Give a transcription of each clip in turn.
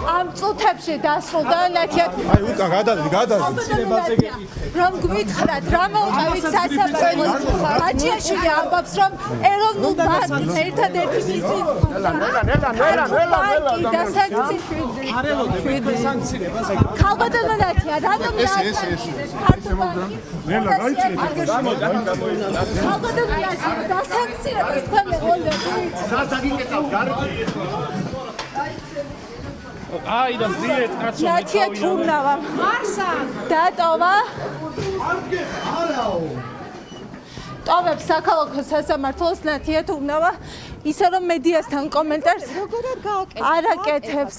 ამ წუთებში დასრულდა ნათიათ აი უკან გადავიდეთ რომ გვითხრათ რა მოუყევით სასამართლოს ბაჭიაშვილი ამბობს რომ ეროვნულ ბანკს ერთადერთი მიზნით ქალბატონო ნათია რატომ აი და ძირეთ კაცო ნათია თურნავა დატოვა ტოვებს საქალაქო სასამართლოს ნათია თურნავა ისე რომ მედიასთან კომენტარს არ აკეთებს.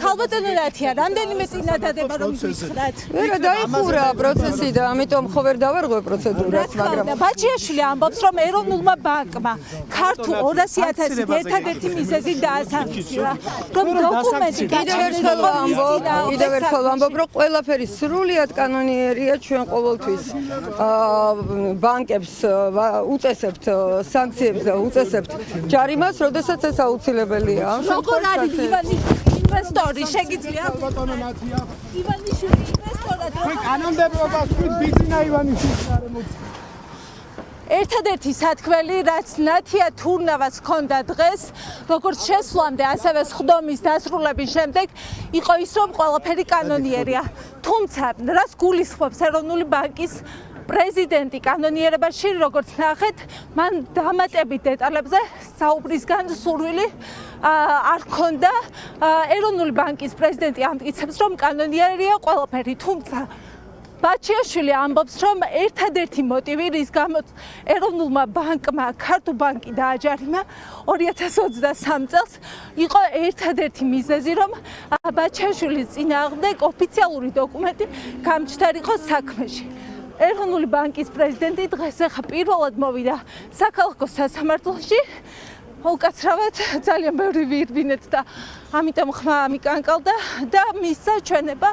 ქალბატონო ნათია, რამდენიმე წინადადება რომ გითხრათ. ვერა დაიხურა პროცესი და ამიტომ ხო ვერ დავერღვე პროცედურას, მაგრამ ბაჭიაშვილი ამბობს რომ ეროვნულმა ბანკმა ქართულ 200,000-ით ერთადერთი მიზეზი დაასახელა. რომ დოკუმენტი კიდევ ერთხელ ამბობ, რომ ყველაფერი სრულიად კანონიერია ჩვენ ყოველთვის ბანკებს უწესებთ სანქციებს და უწესებთ ჯარიმას, როდესაც ეს აუცილებელია. როგორ არის ივანიშვილი ინვესტორი შეგიძლია? ივანიშვილი ინვესტორად კანონმდებლობას ვით ბიზნა ივანიშვილს არ მოწ ერთადერთი სათქმელი, რაც ნათია თურნავას ჰქონდა დღეს, როგორც შესვლამდე, ასევე სხდომის დასრულების შემდეგ, იყო ის, რომ ყველაფერი კანონიერია. თუმცა, რას გულისხმობს ეროვნული ბანკის პრეზიდენტი კანონიერებაში, როგორც ნახეთ, მან დამატებით დეტალებზე საუბრისგან სურვილი არ ჰქონდა. ეროვნული ბანკის პრეზიდენტი ამტკიცებს, რომ კანონიერია ყველაფერი, თუმცა ბაჭიაშვილი ამბობს, რომ ერთადერთი მოტივი, რის გამოც ეროვნულმა ბანკმა ქართულ ბანკი დააჯარიმა 2023 წელს, იყო ერთადერთი მიზეზი, რომ ბაჭიაშვილის წინააღმდეგ ოფიციალური დოკუმენტი გამჩნდარიყო საქმეში. ეროვნული ბანკის პრეზიდენტი დღეს ახლა პირველად მოვიდა საქალაქო სასამართლოში. უკაცრავად ძალიან ბევრი ვირბინეთ და ამიტომ ხმა მიკანკალდა და მისცა ჩვენება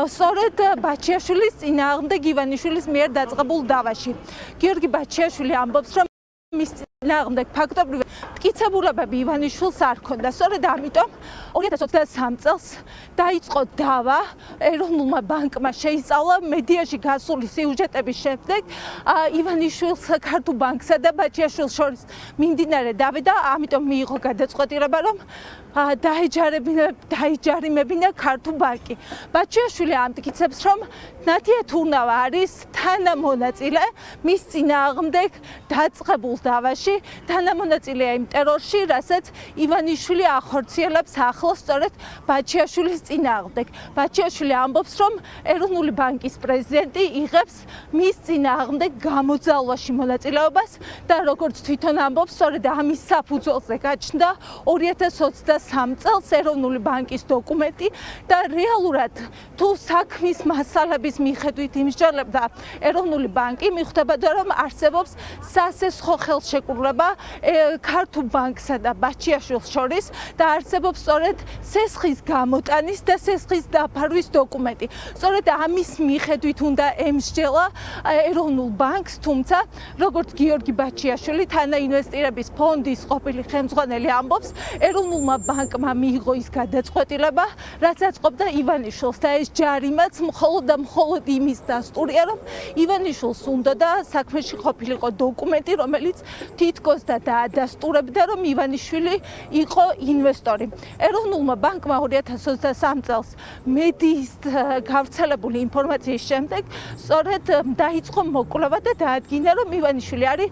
სწორედ ბაჭიაშვილის წინააღმდეგ ივანიშვილის მიერ დაწყებულ დავაში. გიორგი ბაჭიაშვილი ამბობს, რომ მის წინააღმდეგ ფაქტობრივი მტკიცებულებები ივანიშვილს არ ჰქონდა. სწორედ ამიტომ 2023 წელს დაიწყო დავა ეროვნულმა ბანკმა შეისწავლა მედიაში გასული სიუჟეტების შემდეგ ივანიშვილს ქართულ ბანკსა და ბაჭიაშვილს შორის მიმდინარე დავი და ამიტომ მიიღო გადაწყვეტილება, რომ დაიჯარიმებინა ქართულ ბანკი. ბაჭიაშვილი ამტკიცებს, რომ ნათია თურნავა არის თანამონაწილე მის წინააღმდეგ დაწყებულ დავაში, თანამონაწილეა იმ ტერორში, რასაც ივანიშვილი ახორციელებს ახლოს სწორედ ბაჭიაშვილის წინააღმდეგ. ბაჭიაშვილი ამბობს, რომ ეროვნული ბანკის პრეზიდენტი იღებს მის წინააღმდეგ გამოძალვაში მონაწილეობას და როგორც თვითონ ამბობს, სწორედ ამის საფუძველზე გაჩნდა 2023 წელს ეროვნული ბანკის დოკუმენტი და რეალურად თუ საქმის მასალების მიხედვით იმსჯელებდა ეროვნული ბანკი, მიხვდებოდა, რომ არსებობს სასესხო ხელშეკრულება ქართულ ბანკსა და ბაჭიაშვილს შორის და არსებობს სწორედ სესხის გამოტანის და სესხის დაფარვის დოკუმენტი. სწორედ ამის მიხედვით უნდა ემსჯელა ეროვნულ ბანკს, თუმცა როგორც გიორგი ბაჭიაშვილი თანაინვესტირების ფონდის ყოფილი ხელმძღვანელი ამბობს, ეროვნულმა ბანკმა მიიღო ის გადაწყვეტილება, რაც აწყობდა ივანიშვილს და ეს ჯარიმაც მხოლოდ და მხოლოდ იმის დასტურია, რომ ივანიშვილს უნდა და საქმეში ყოფილიყო დოკუმენტი, რომელიც თითქოს და დაადასტურებდა, რომ ივანიშვილი იყო ინვესტორი. ეროვნულმა ბანკმა 2023 წელს მედიის გავრცელებული ინფორმაციის შემდეგ სწორედ დაიწყო მოკვლევა და დაადგინა, რომ ივანიშვილი არის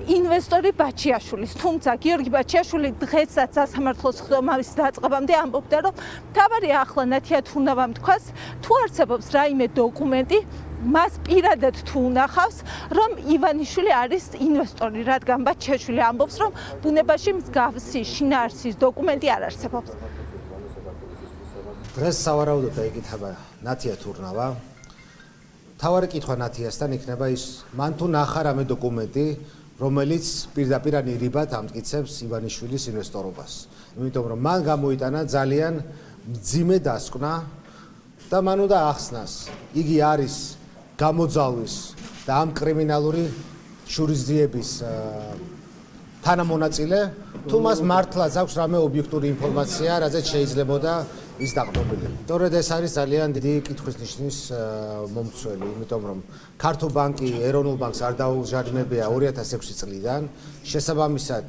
ინვესტორი ბაჭიაშვილის. თუმცა გიორგი ბაჭიაშვილი დღესაც სასამართლოს ხდომის დაწყებამდე ამბობდა, რომ მთავარი ახლა ნათია თურნავამ თქვას, თუ არსებობს რაიმე დოკუმენტი, მას პირადად თუ უნახავს, რომ ივანიშვილი არის ინვესტორი, რადგან ბაჭიაშვილი ამბობს, რომ ბუნებაში მსგავსი შინაარსის დოკუმენტი არ არსებობს. დღეს სავარაუდოდ ეკითხება ნათია თურნავა. მთავარი კითხვა ნათიასთან იქნება ის, მან თუ ნახა რამე დოკუმენტი, რომელიც პირდაპირ ანირიბად ამტკიცებს ივანიშვილის ინვესტორობას. იმიტომ რომ მან გამოიტანა ძალიან მძიმე დასკვნა და მან უნდა ახსნას, იგი არის გამოძალვის და ამ კრიმინალური შურისძიების თანამონაწილე, თუ მას მართლაც აქვს რამე ობიექტური ინფორმაცია, რაზეც შეიძლებოდა ის დაყრდნობილი. სწორედ ეს არის ძალიან დიდი კითხვის ნიშნის მომცველი, იმიტომ რომ ქართულ ბანკი ეროვნულ ბანკს არ დაუჟარიმებია 2006 წლიდან. შესაბამისად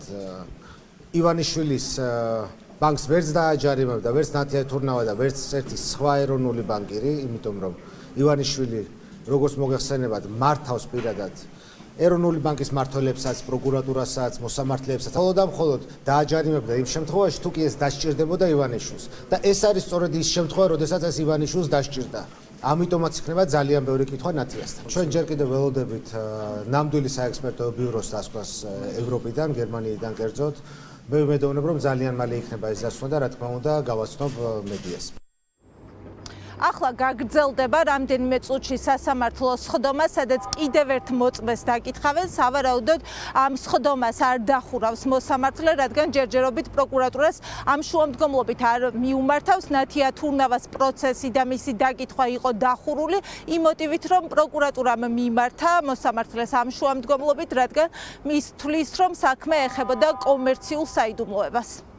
ივანიშვილის ბანკს ვერც დააჯარიმებდა, ვერც ნათია თურნავა და ვერც ერთი სხვა ეროვნული ბანკირი, იმიტომ რომ ივანიშვილი როგორც მოგეხსენებათ, მართავს პირადად ეროვნული ბანკის მმართველებსაც, პროკურატურასაც, მოსამართლეებსაც, მხოლოდ დააჯარიმებდა იმ შემთხვევაში, თუ კი ეს დასჭირდებოდა ივანიშვილს. და ეს არის სწორედ ის შემთხვევა, როდესაც ეს ივანიშვილს დასჭირდა. ამიტომაც იქნება ძალიან ბევრი კითხვა ნათიასთან. ჩვენ ჯერ კიდევ ველოდებით ნამდვილი საექსპერტო ბიუროს დასკვას ევროპიდან, გერმანიიდან კერძოდ. მე ვიმედოვნებ, რომ ძალიან მალე იქნება ეს დასვლა და რა თქმა უნდა, გავაცნობ მედიას. ახლა გაგრძელდება რამდენიმე წუთში სასამართლოს სხდომა, სადაც კიდევ ერთ მოწმეს დაკითხავენ, სავარაუდოდ ამ სხდომას არ დახურავს მოსამართლე, რადგან ჯერჯერობით პროკურატურას ამ შუამდგომლობით არ მიუმართავს. ნათია თურნავას პროცესი და მისი დაკითხვა იყო დახურული იმ მოტივით, რომ პროკურატურამ მიმართა მოსამართლეს ამ შუამდგომლობით, რადგან მის თვლის, რომ საქმე ეხებოდა კომერციულ საიდუმლოებას.